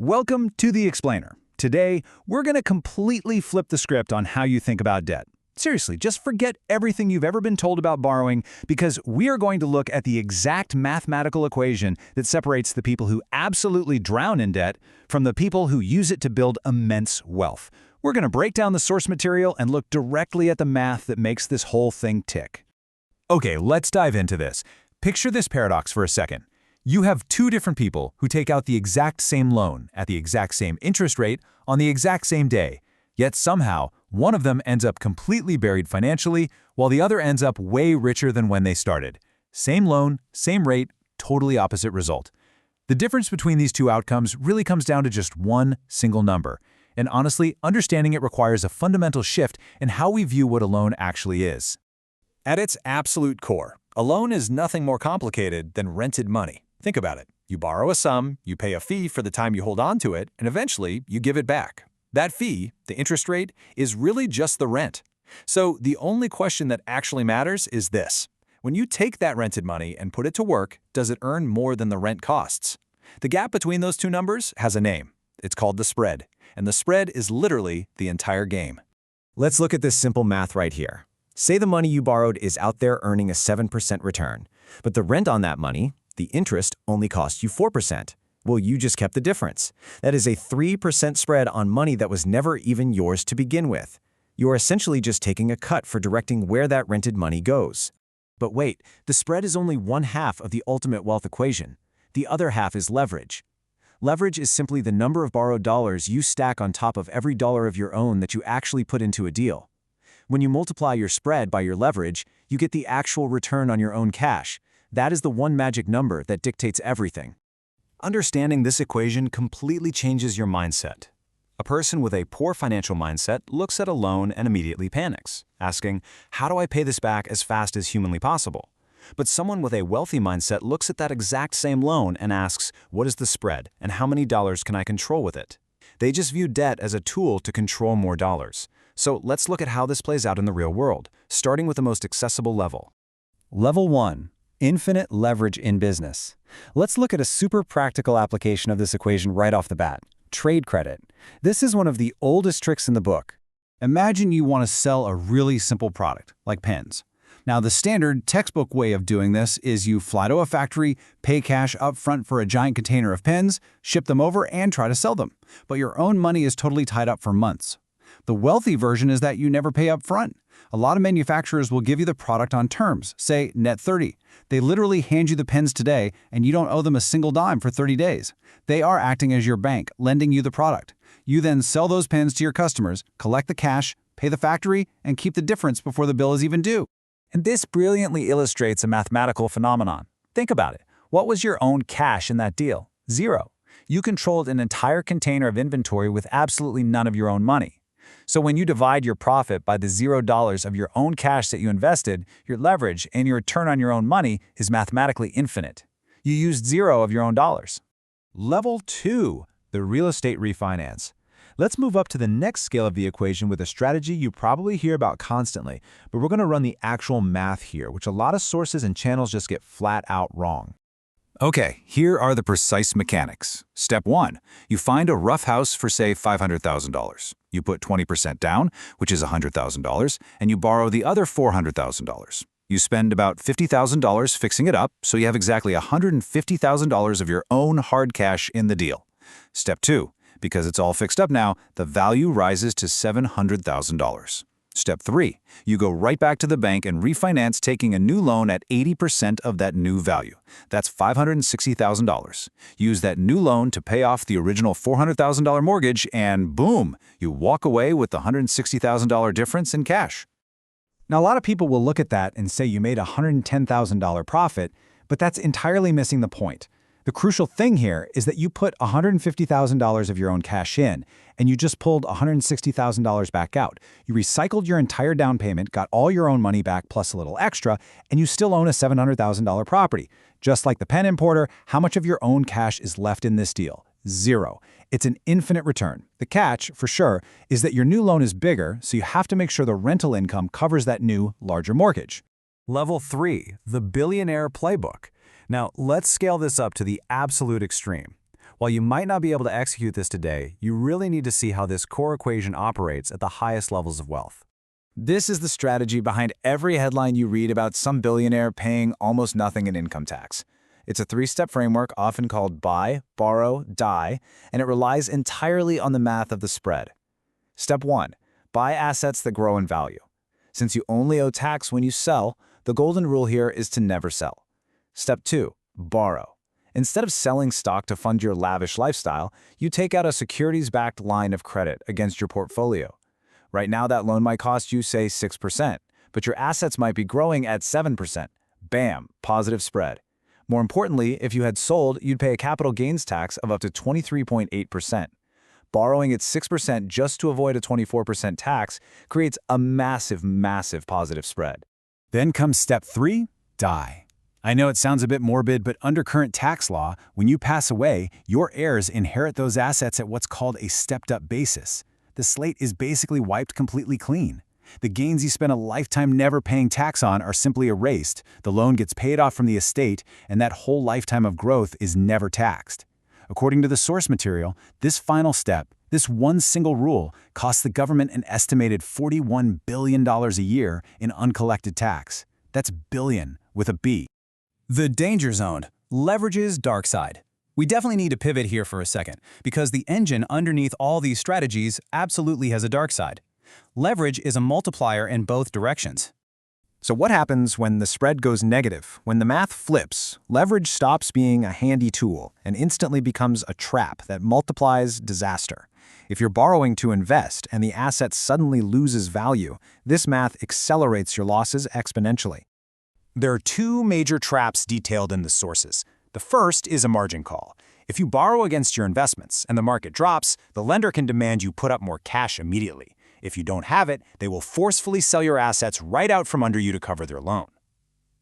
Welcome to The Explainer. Today, we're going to completely flip the script on how you think about debt. Seriously, just forget everything you've ever been told about borrowing because we are going to look at the exact mathematical equation that separates the people who absolutely drown in debt from the people who use it to build immense wealth. We're going to break down the source material and look directly at the math that makes this whole thing tick. Okay, let's dive into this. Picture this paradox for a second. You have two different people who take out the exact same loan at the exact same interest rate on the exact same day, yet somehow one of them ends up completely buried financially while the other ends up way richer than when they started. Same loan, same rate, totally opposite result. The difference between these two outcomes really comes down to just one single number. And honestly, understanding it requires a fundamental shift in how we view what a loan actually is. At its absolute core, a loan is nothing more complicated than rented money. Think about it. You borrow a sum, you pay a fee for the time you hold on to it, and eventually you give it back. That fee, the interest rate, is really just the rent. So the only question that actually matters is this. When you take that rented money and put it to work, does it earn more than the rent costs? The gap between those two numbers has a name. It's called the spread. And the spread is literally the entire game. Let's look at this simple math right here. Say the money you borrowed is out there earning a 7% return, but the rent on that money, the interest, only cost you 4%. Well, you just kept the difference. That is a 3% spread on money that was never even yours to begin with. You are essentially just taking a cut for directing where that rented money goes. But wait, the spread is only one half of the ultimate wealth equation. The other half is leverage. Leverage is simply the number of borrowed dollars you stack on top of every dollar of your own that you actually put into a deal. When you multiply your spread by your leverage, you get the actual return on your own cash. That is the one magic number that dictates everything. Understanding this equation completely changes your mindset. A person with a poor financial mindset looks at a loan and immediately panics, asking, how do I pay this back as fast as humanly possible? But someone with a wealthy mindset looks at that exact same loan and asks, what is the spread and how many dollars can I control with it? They just view debt as a tool to control more dollars. So let's look at how this plays out in the real world, starting with the most accessible level. Level 1. Infinite leverage in business. Let's look at a super practical application of this equation right off the bat. Trade credit. This is one of the oldest tricks in the book. Imagine you want to sell a really simple product, like pens. Now, the standard textbook way of doing this is you fly to a factory, pay cash up front for a giant container of pens, ship them over, and try to sell them. But your own money is totally tied up for months. The wealthy version is that you never pay up front. A lot of manufacturers will give you the product on terms, say net 30. They literally hand you the pens today, and you don't owe them a single dime for 30 days. They are acting as your bank, lending you the product. You then sell those pens to your customers, collect the cash, pay the factory, and keep the difference before the bill is even due. And this brilliantly illustrates a mathematical phenomenon. Think about it. What was your own cash in that deal? Zero. You controlled an entire container of inventory with absolutely none of your own money. So when you divide your profit by the $0 of your own cash that you invested, your leverage and your return on your own money is mathematically infinite. You used zero of your own dollars. Level 2. The real estate refinance. Let's move up to the next scale of the equation with a strategy you probably hear about constantly, but we're going to run the actual math here, which a lot of sources and channels just get flat out wrong. Okay, here are the precise mechanics. Step 1. You find a rough house for, say, $500,000. You put 20% down, which is $100,000, and you borrow the other $400,000. You spend about $50,000 fixing it up, so you have exactly $150,000 of your own hard cash in the deal. Step 2. Because it's all fixed up now, the value rises to $700,000. Step 3. You go right back to the bank and refinance, taking a new loan at 80% of that new value. That's $560,000. Use that new loan to pay off the original $400,000 mortgage, and boom, you walk away with the $160,000 difference in cash. Now, a lot of people will look at that and say you made a $110,000 profit, but that's entirely missing the point. The crucial thing here is that you put $150,000 of your own cash in, and you just pulled $160,000 back out. You recycled your entire down payment, got all your own money back plus a little extra, and you still own a $700,000 property. Just like the pen importer, how much of your own cash is left in this deal? Zero. It's an infinite return. The catch, for sure, is that your new loan is bigger, so you have to make sure the rental income covers that new, larger mortgage. Level 3. The Billionaire Playbook. Now, let's scale this up to the absolute extreme. While you might not be able to execute this today, you really need to see how this core equation operates at the highest levels of wealth. This is the strategy behind every headline you read about some billionaire paying almost nothing in income tax. It's a three-step framework often called buy, borrow, die, and it relies entirely on the math of the spread. Step 1. Buy assets that grow in value. Since you only owe tax when you sell, the golden rule here is to never sell. Step 2. Borrow. Instead of selling stock to fund your lavish lifestyle, you take out a securities-backed line of credit against your portfolio. Right now, that loan might cost you, say, 6%, but your assets might be growing at 7%. Bam, positive spread. More importantly, if you had sold, you'd pay a capital gains tax of up to 23.8%. Borrowing at 6% just to avoid a 24% tax creates a massive, massive positive spread. Then comes step 3, die. I know it sounds a bit morbid, but under current tax law, when you pass away, your heirs inherit those assets at what's called a stepped-up basis. The slate is basically wiped completely clean. The gains you spent a lifetime never paying tax on are simply erased, the loan gets paid off from the estate, and that whole lifetime of growth is never taxed. According to the source material, this final step, this one single rule, costs the government an estimated $41 billion a year in uncollected tax. That's billion with a B. The danger zone, leverage's dark side. We definitely need to pivot here for a second, because the engine underneath all these strategies absolutely has a dark side. Leverage is a multiplier in both directions. So what happens when the spread goes negative? When the math flips, leverage stops being a handy tool and instantly becomes a trap that multiplies disaster. If you're borrowing to invest and the asset suddenly loses value, this math accelerates your losses exponentially. There are two major traps detailed in the sources. The first is a margin call. If you borrow against your investments and the market drops, the lender can demand you put up more cash immediately. If you don't have it, they will forcefully sell your assets right out from under you to cover their loan.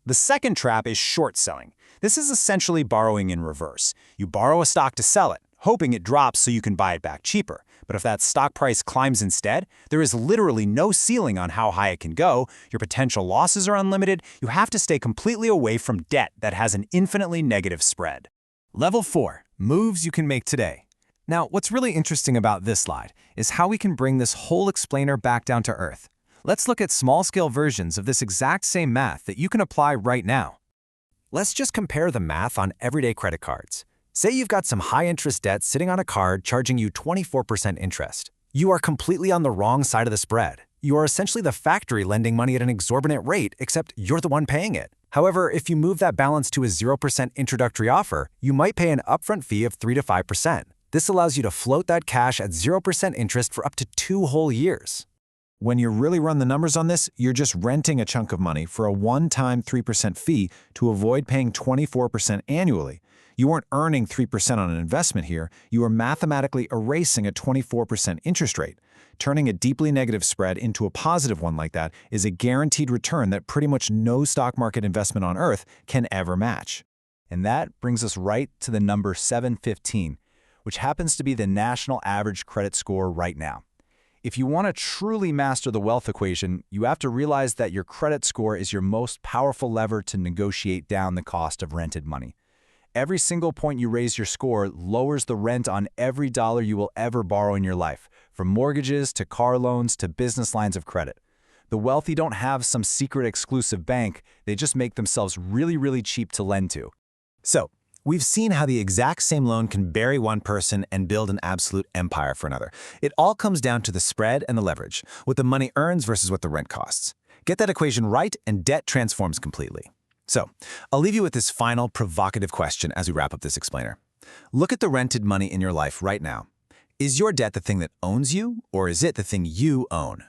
The second trap is short selling. This is essentially borrowing in reverse. You borrow a stock to sell it, hoping it drops so you can buy it back cheaper. But if that stock price climbs instead, there is literally no ceiling on how high it can go, your potential losses are unlimited, you have to stay completely away from debt that has an infinitely negative spread. Level 4. Moves you can make today. Now, what's really interesting about this slide is how we can bring this whole explainer back down to earth. Let's look at small-scale versions of this exact same math that you can apply right now. Let's just compare the math on everyday credit cards. Say you've got some high-interest debt sitting on a card charging you 24% interest. You are completely on the wrong side of the spread. You are essentially the factory lending money at an exorbitant rate, except you're the one paying it. However, if you move that balance to a 0% introductory offer, you might pay an upfront fee of 3 to 5%. This allows you to float that cash at 0% interest for up to 2 whole years. When you really run the numbers on this, you're just renting a chunk of money for a one-time 3% fee to avoid paying 24% annually. You weren't earning 3% on an investment here, you are mathematically erasing a 24% interest rate. Turning a deeply negative spread into a positive one like that is a guaranteed return that pretty much no stock market investment on earth can ever match. And that brings us right to the number 715, which happens to be the national average credit score right now. If you want to truly master the wealth equation, you have to realize that your credit score is your most powerful lever to negotiate down the cost of rented money. Every single point you raise your score lowers the rent on every dollar you will ever borrow in your life, from mortgages to car loans to business lines of credit. The wealthy don't have some secret exclusive bank, they just make themselves really, really cheap to lend to. So, we've seen how the exact same loan can bury one person and build an absolute empire for another. It all comes down to the spread and the leverage, what the money earns versus what the rent costs. Get that equation right and debt transforms completely. So, I'll leave you with this final provocative question as we wrap up this explainer. Look at the rented money in your life right now. Is your debt the thing that owns you, or is it the thing you own?